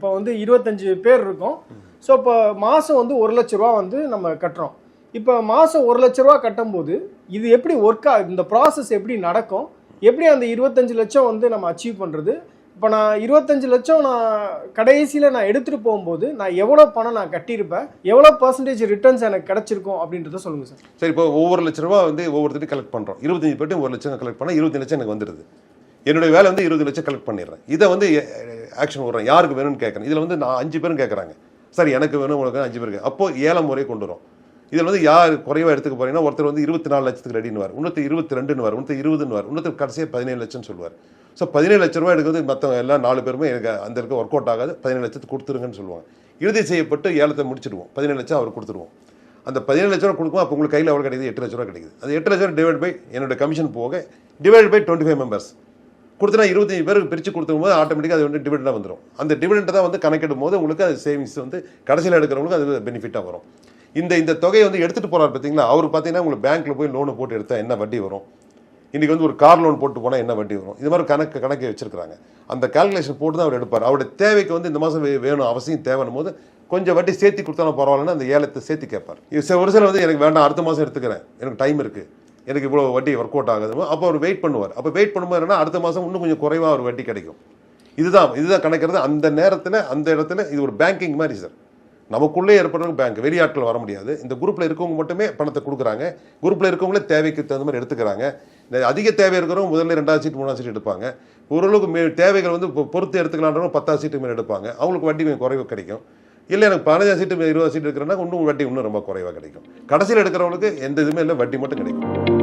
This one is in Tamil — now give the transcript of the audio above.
இப்போ வந்து 25 பேர் இருக்கோம். ஸோ இப்போ மாதம் வந்து 1 லட்ச ரூபா வந்து நம்ம கட்டுறோம். இப்போ மாதம் 1 லட்ச ரூபா கட்டும்போது இது எப்படி ஒர்க் ஆகுது, இந்த ப்ராசஸ் எப்படி நடக்கும், எப்படி அந்த 25 லட்சம் வந்து நம்ம அச்சீவ் பண்ணுறது? இப்போ நான் 25 லட்சம் நான் கடைசியில் நான் எடுத்துகிட்டு போகும்போது நான் எவ்வளோ பணம் நான் கட்டியிருப்பேன், எவ்வளோ பர்சன்டேஜ் ரிட்டர்ன்ஸ் எனக்கு கிடச்சிருக்கும் அப்படின்றத சொல்லுங்கள் சார். சரி, இப்போ ஒவ்வொரு லட்ச ரூபா வந்து ஒவ்வொருத்தரும் கலெக்ட் பண்ணுறோம். 25 பேர்ட்டு 1 லட்சம் கலெக்ட் பண்ணால் 20 லட்சம் எனக்கு வந்துடுது. என்னுடைய வேலை வந்து 20 லட்சம் கலெக்ட் பண்ணிடுறேன். இதை வந்து ஆக்ஷன் விடுறேன். யாருக்கு வேணும்னு கேட்குறேன். இதில் வந்து நான் 5 பேரும் கேட்குறாங்க, சார் எனக்கு வேணும், உங்களுக்கு 5 பேருக்கு. அப்போது 7 முறையை கொண்டு வரும். இதில் வந்து யார் குறைவாக எடுத்துக்க போறீங்கன்னா, ஒருத்தர் வந்து 24 லட்சத்துக்கு ரெடின்னு வார், இன்னொருத்தர் 22ன்னு வார், இன்னொருத்தர் 20ன்னு வார், இன்னொருத்தர் கடைசியாக 17 லட்சம்னு சொல்லுவார். ஸோ 17 லட்ச ரூபா எடுக்கிறது மற்றவங்க எல்லாம் 4 பேருமே எனக்கு அந்த இருக்க ஒர்க் அவுட் ஆகாது, 17 லட்சத்துக்கு கொடுத்துருங்கன்னு சொல்லுவாங்க. இறுதி செய்யப்பட்டு ஏலத்தை முடிச்சிடுவோம். 17 லட்சம் அவர் கொடுத்துருவோம். அந்த 17 லட்ச ரூபா கொடுக்கும். அப்போ உங்களுக்கு கையில் எவ்வளோ கிடைக்குது? 8 லட்ச ரூபா கிடைக்குது. அது 8 லட்ச ரூபா டிவைட் பை என்னோட கமிஷன் போக டிவைட் பை 25 மெம்பர்ஸ் கொடுத்தனா 25 பேருக்கு பிரித்து கொடுத்தும் போது ஆட்டோமேட்டிக்காக அது வந்து டிவிடெண்டாக வந்துடும். அந்த டிவிடெண்டை தான் வந்து கணக்கிடும் போது உங்களுக்கு அது சேவிங்ஸ் வந்து கடைசியில் எடுக்கிறவங்களுக்கு அது பெனிஃபிட்டாக வரும். இந்த தொகையை வந்து எடுத்துகிட்டு போகிறார் பார்த்தீங்களா, அவர் பார்த்தீங்கன்னா உங்களுக்கு பேங்க்கில் போய் லோனை போட்டு எடுத்தால் என்ன வட்டி வரும், இன்றைக்கி வந்து ஒரு கார் லோன் போட்டு போனால் என்ன வட்டி வரும், இது மாதிரி கணக்கை வச்சுருக்காங்க. அந்த கால்குலேஷன் போட்டு தான் அவர் எடுப்பார். அவருடைய தேவைக்கு வந்து இந்த மாதம் வேணும், அவசியம் தேவைன்னும் போது கொஞ்சம் வட்டி சேர்த்து கொடுத்தாலும் பரவாயில்லன்னா அந்த ஏலத்தை சேர்த்து கேட்பார். ஒரு சில வந்து எனக்கு வேண்டாம், அடுத்த மாதம் எடுத்துக்கிறேன், எனக்கு டைம் இருக்குது, எனக்கு இவ்வளோ வட்டி ஒர்க் அவுட் ஆகுது, அப்போ அவர் வெயிட் பண்ணுவார். அப்போ வெயிட் பண்ணும்போது என்னன்னா அடுத்த மாதம் இன்னும் கொஞ்சம் குறைவாக ஒரு வட்டி கிடைக்கும். இதுதான் கணக்கிறது. அந்த நேரத்தில் அந்த இடத்துல இது ஒரு பேங்கிங் மாதிரி சார். நமக்குள்ளே ஏற்படுறவங்க பேங்க், வெளியாட்கள் வர முடியாது. இந்த குரூப்பில் இருக்கவங்க மட்டுமே பணத்தை கொடுக்குறாங்க. குரூப்பில் இருக்கவங்களே தேவைக்கு தகுந்த மாதிரி எடுத்துக்கிறாங்க. அதிக தேவை இருக்கிறவங்க முதல்ல 2வது சீட் 3வது சீட் எடுப்பாங்க. ஓரளவுக்கு தேவைகள் வந்து பொறுத்து எடுத்துக்கலான்றவங்க 10வது சீட்டு மேலே எடுப்பாங்க. அவங்களுக்கு வட்டி கொஞ்சம் குறைவாக கிடைக்கும். இல்லை எனக்கு 15 சீட்டு 20 சீட்டு இருக்கிறேன்னா இன்னும் வட்டி இன்னும் ரொம்ப குறைவாக கிடைக்கும். கடைசியில் எடுக்கிறவங்களுக்கு எந்த இதுவுமே இல்லை, வட்டி மட்டும் கிடைக்கும்.